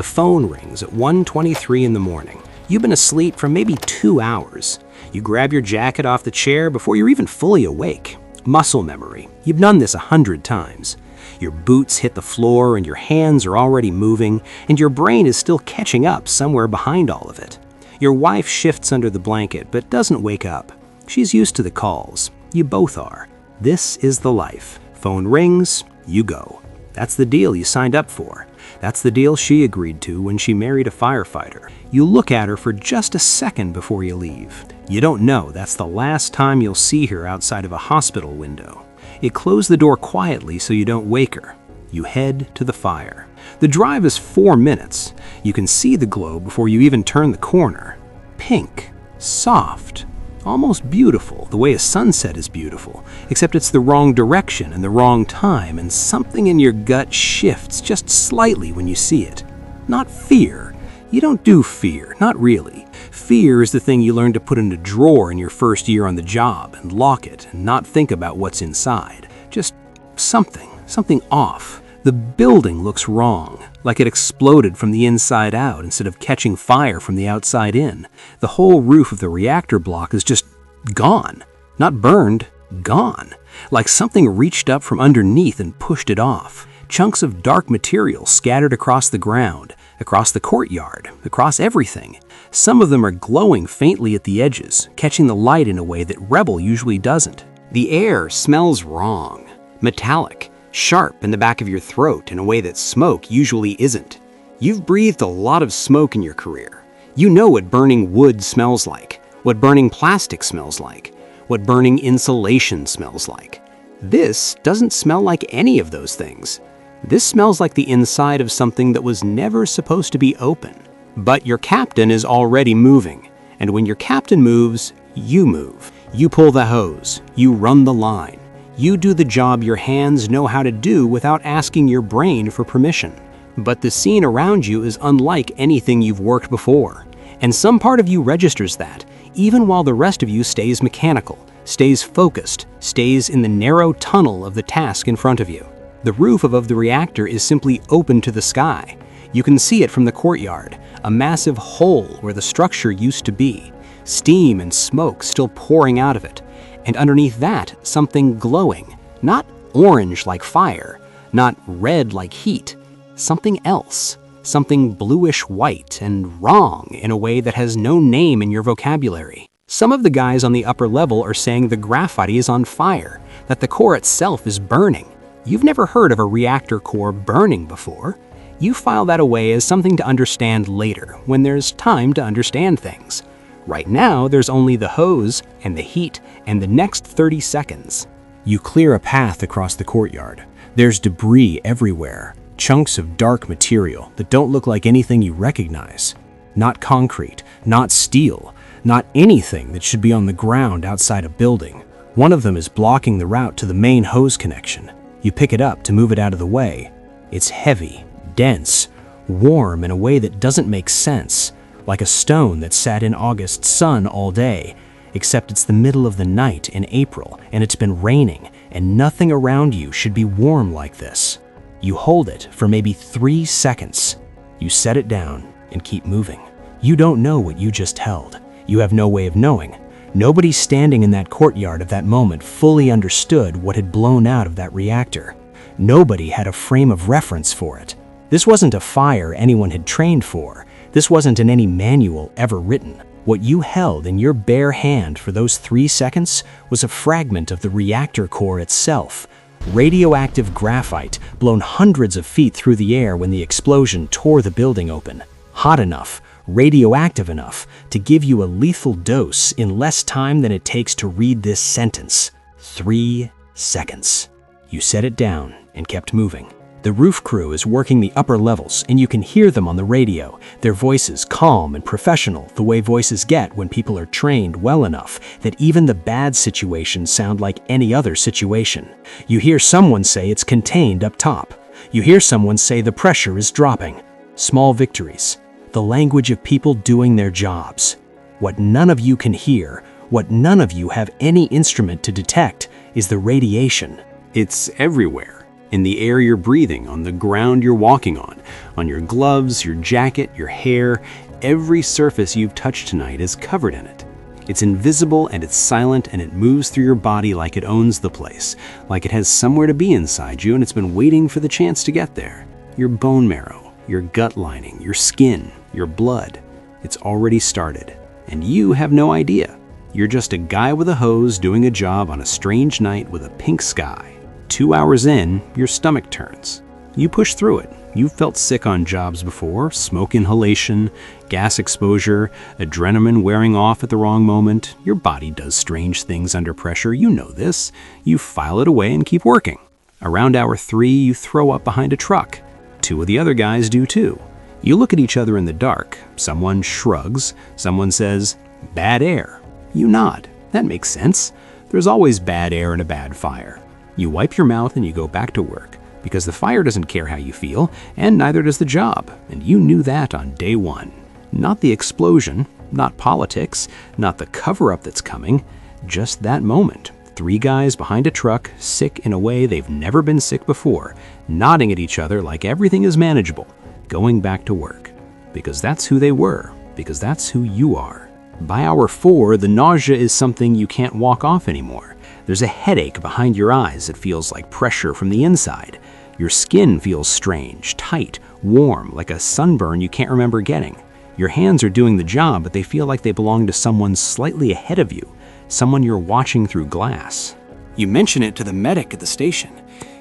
The phone rings at 1:23 in the morning. You've been asleep for maybe 2 hours. You grab your jacket off the chair before you're even fully awake. Muscle memory. You've done this 100 times. Your boots hit the floor and your hands are already moving, and your brain is still catching up somewhere behind all of it. Your wife shifts under the blanket but doesn't wake up. She's used to the calls. You both are. This is the life. Phone rings, you go. That's the deal you signed up for. That's the deal she agreed to when she married a firefighter. You look at her for just a second before you leave. You don't know that's the last time you'll see her outside of a hospital window. You close the door quietly so you don't wake her. You head to the fire. The drive is 4 minutes. You can see the glow before you even turn the corner. Pink, soft, almost beautiful, the way a sunset is beautiful, except it's the wrong direction and the wrong time, and something in your gut shifts just slightly when you see it. Not fear. You don't do fear, not really. Fear is the thing you learn to put in a drawer in your first year on the job and lock it and not think about what's inside. Just something off. The building looks wrong, like it exploded from the inside out instead of catching fire from the outside in. The whole roof of the reactor block is just gone. Not burned, gone. Like something reached up from underneath and pushed it off. Chunks of dark material scattered across the ground, across the courtyard, across everything. Some of them are glowing faintly at the edges, catching the light in a way that Rebel usually doesn't. The air smells wrong, metallic, sharp in the back of your throat in a way that smoke usually isn't. You've breathed a lot of smoke in your career. You know what burning wood smells like, what burning plastic smells like, what burning insulation smells like. This doesn't smell like any of those things. This smells like the inside of something that was never supposed to be open. But your captain is already moving, and when your captain moves, you move. You pull the hose, you run the line. You do the job your hands know how to do without asking your brain for permission. But the scene around you is unlike anything you've worked before. And some part of you registers that, even while the rest of you stays mechanical, stays focused, stays in the narrow tunnel of the task in front of you. The roof above the reactor is simply open to the sky. You can see it from the courtyard, a massive hole where the structure used to be. Steam and smoke still pouring out of it. And underneath that, something glowing. Not orange like fire, not red like heat. Something else. Something bluish-white and wrong in a way that has no name in your vocabulary. Some of the guys on the upper level are saying the graphite is on fire, that the core itself is burning. You've never heard of a reactor core burning before. You file that away as something to understand later, when there's time to understand things. Right now, there's only the hose and the heat and the next 30 seconds. You clear a path across the courtyard. There's debris everywhere, chunks of dark material that don't look like anything you recognize. Not concrete, not steel, not anything that should be on the ground outside a building. One of them is blocking the route to the main hose connection. You pick it up to move it out of the way. It's heavy, dense, warm in a way that doesn't make sense. Like a stone that sat in August sun all day, except it's the middle of the night in April and it's been raining and nothing around you should be warm like this. You hold it for maybe 3 seconds. You set it down and keep moving. You don't know what you just held. You have no way of knowing. Nobody standing in that courtyard at that moment fully understood what had blown out of that reactor. Nobody had a frame of reference for it. This wasn't a fire anyone had trained for. This wasn't in any manual ever written. What you held in your bare hand for those 3 seconds was a fragment of the reactor core itself. Radioactive graphite blown hundreds of feet through the air when the explosion tore the building open. Hot enough, radioactive enough to give you a lethal dose in less time than it takes to read this sentence. 3 seconds. You set it down and kept moving. The roof crew is working the upper levels, and you can hear them on the radio, their voices calm and professional, the way voices get when people are trained well enough that even the bad situations sound like any other situation. You hear someone say it's contained up top. You hear someone say the pressure is dropping. Small victories. The language of people doing their jobs. What none of you can hear, what none of you have any instrument to detect, is the radiation. It's everywhere. In the air you're breathing, on the ground you're walking on your gloves, your jacket, your hair, every surface you've touched tonight is covered in it. It's invisible and it's silent and it moves through your body like it owns the place, like it has somewhere to be inside you and it's been waiting for the chance to get there. Your bone marrow, your gut lining, your skin, your blood. It's already started, and you have no idea. You're just a guy with a hose doing a job on a strange night with a pink sky. 2 hours in, your stomach turns. You push through it. You've felt sick on jobs before, smoke inhalation, gas exposure, adrenaline wearing off at the wrong moment. Your body does strange things under pressure, you know this. You file it away and keep working. Around hour 3, you throw up behind a truck. 2 of the other guys do too. You look at each other in the dark. Someone shrugs. Someone says, "Bad air." You nod. That makes sense. There's always bad air in a bad fire. You wipe your mouth and you go back to work, because the fire doesn't care how you feel, and neither does the job, and you knew that on day 1. Not the explosion, not politics, not the cover-up that's coming, just that moment. 3 guys behind a truck, sick in a way they've never been sick before, nodding at each other like everything is manageable, going back to work. Because that's who they were, because that's who you are. By hour 4, the nausea is something you can't walk off anymore. There's a headache behind your eyes that feels like pressure from the inside. Your skin feels strange, tight, warm, like a sunburn you can't remember getting. Your hands are doing the job, but they feel like they belong to someone slightly ahead of you, someone you're watching through glass. You mention it to the medic at the station.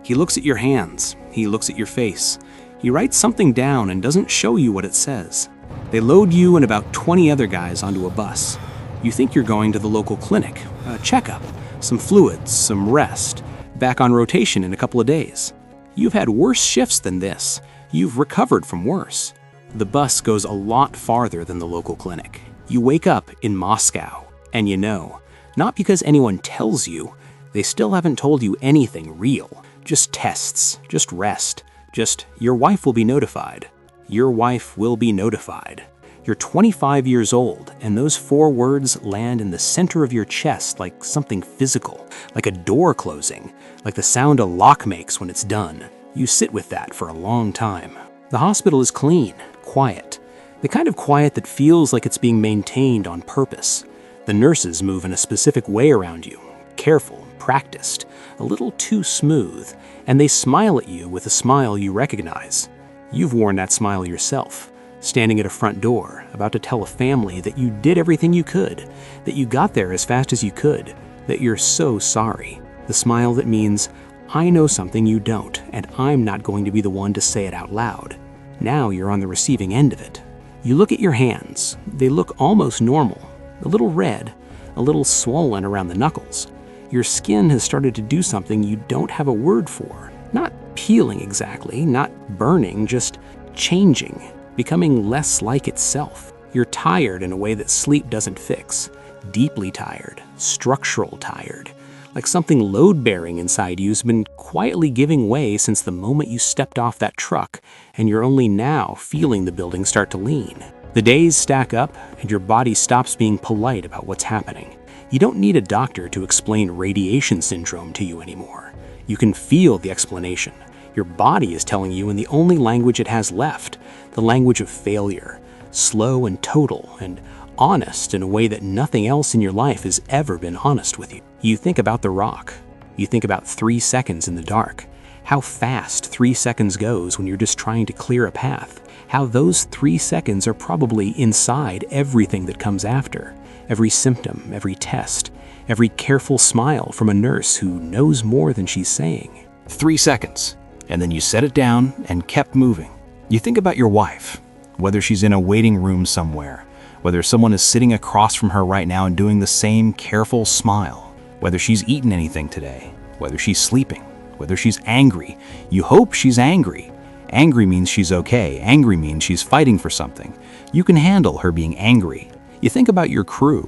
He looks at your hands. He looks at your face. He writes something down and doesn't show you what it says. They load you and about 20 other guys onto a bus. You think you're going to the local clinic, a checkup, some fluids, some rest, back on rotation in a couple of days. You've had worse shifts than this. You've recovered from worse. The bus goes a lot farther than the local clinic. You wake up in Moscow, and you know, not because anyone tells you, they still haven't told you anything real. Just tests, just rest, just your wife will be notified. Your wife will be notified. You're 25 years old, and those 4 words land in the center of your chest like something physical, like a door closing, like the sound a lock makes when it's done. You sit with that for a long time. The hospital is clean, quiet. The kind of quiet that feels like it's being maintained on purpose. The nurses move in a specific way around you, careful, practiced, a little too smooth, and they smile at you with a smile you recognize. You've worn that smile yourself, standing at a front door, about to tell a family that you did everything you could, that you got there as fast as you could, that you're so sorry. The smile that means, I know something you don't, and I'm not going to be the one to say it out loud. Now you're on the receiving end of it. You look at your hands. They look almost normal, a little red, a little swollen around the knuckles. Your skin has started to do something you don't have a word for. Not peeling exactly, not burning, just changing, becoming less like itself. You're tired in a way that sleep doesn't fix. Deeply tired, structural tired, like something load-bearing inside you's been quietly giving way since the moment you stepped off that truck, and you're only now feeling the building start to lean. The days stack up, and your body stops being polite about what's happening. You don't need a doctor to explain radiation syndrome to you anymore. You can feel the explanation. Your body is telling you in the only language it has left, the language of failure, slow and total and honest in a way that nothing else in your life has ever been honest with you. You think about the rock. You think about 3 seconds in the dark. How fast 3 seconds goes when you're just trying to clear a path. How those 3 seconds are probably inside everything that comes after. Every symptom, every test, every careful smile from a nurse who knows more than she's saying. 3 seconds, and then you set it down and kept moving. You think about your wife, whether she's in a waiting room somewhere, whether someone is sitting across from her right now and doing the same careful smile, whether she's eaten anything today, whether she's sleeping, whether she's angry. You hope she's angry. Angry means she's okay. Angry means she's fighting for something. You can handle her being angry. You think about your crew,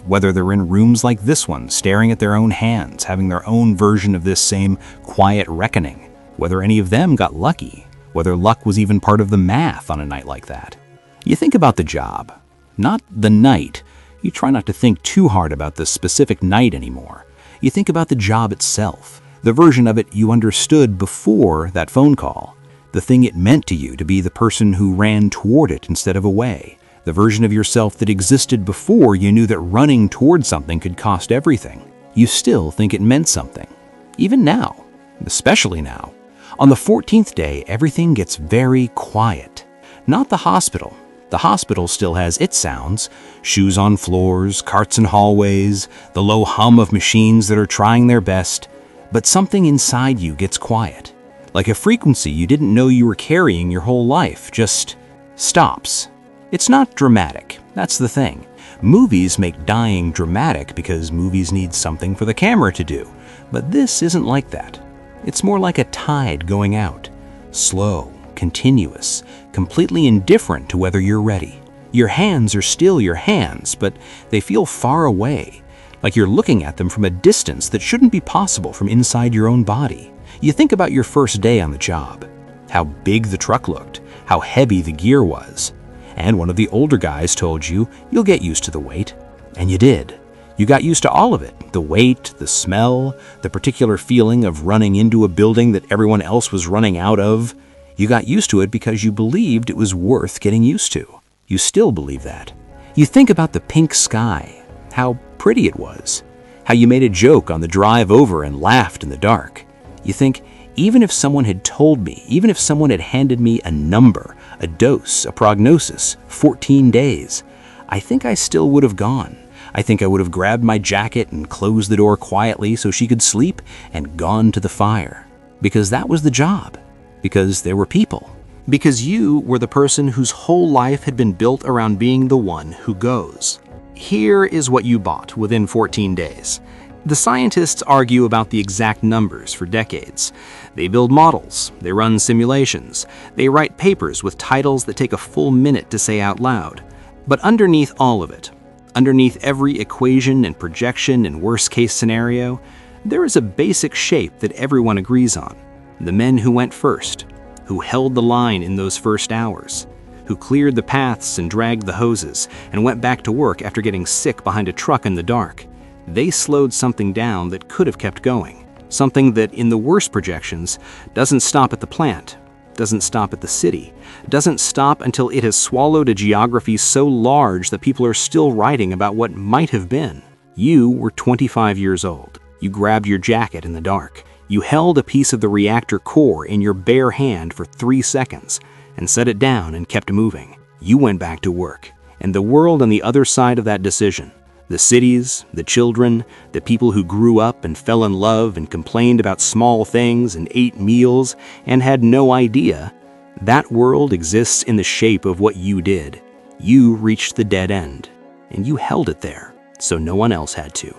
whether they're in rooms like this one, staring at their own hands, having their own version of this same quiet reckoning, whether any of them got lucky, whether luck was even part of the math on a night like that. You think about the job, not the night. You try not to think too hard about the specific night anymore. You think about the job itself, The version of it you understood before that phone call. The thing it meant to you to be the person who ran toward it instead of away. The version of yourself that existed before you knew that running toward something could cost everything. You still think it meant something. Even now. Especially now. On the 14th day, everything gets very quiet. Not the hospital. The hospital still has its sounds. Shoes on floors, carts in hallways, the low hum of machines that are trying their best. But something inside you gets quiet. Like a frequency you didn't know you were carrying your whole life, just stops. It's not dramatic, that's the thing. Movies make dying dramatic because movies need something for the camera to do. But this isn't like that. It's more like a tide going out. Slow, continuous, completely indifferent to whether you're ready. Your hands are still your hands, but they feel far away, like you're looking at them from a distance that shouldn't be possible from inside your own body. You think about your first day on the job, how big the truck looked, how heavy the gear was. And one of the older guys told you, you'll get used to the weight. And you did. You got used to all of it, the weight, the smell, the particular feeling of running into a building that everyone else was running out of. You got used to it because you believed it was worth getting used to. You still believe that. You think about the pink sky, how pretty it was, how you made a joke on the drive over and laughed in the dark. You think, even if someone had told me, even if someone had handed me a number, a dose, a prognosis, 14 days, I think I still would have gone. I think I would have grabbed my jacket and closed the door quietly so she could sleep and gone to the fire. Because that was the job. Because there were people. Because you were the person whose whole life had been built around being the one who goes. Here is what you bought within 14 days. The scientists argue about the exact numbers for decades. They build models, they run simulations, they write papers with titles that take a full minute to say out loud. But underneath all of it, underneath every equation and projection and worst-case scenario, there is a basic shape that everyone agrees on. The men who went first, who held the line in those first hours, who cleared the paths and dragged the hoses and went back to work after getting sick behind a truck in the dark. They slowed something down that could have kept going. Something that, in the worst projections, doesn't stop at the plant, doesn't stop at the city, doesn't stop until it has swallowed a geography so large that people are still writing about what might have been. You were 25 years old. You grabbed your jacket in the dark. You held a piece of the reactor core in your bare hand for 3 seconds and set it down and kept moving. You went back to work, and the world on the other side of that decision, the cities, the children, the people who grew up and fell in love and complained about small things and ate meals and had no idea, that world exists in the shape of what you did. You reached the dead end, and you held it there, so no one else had to.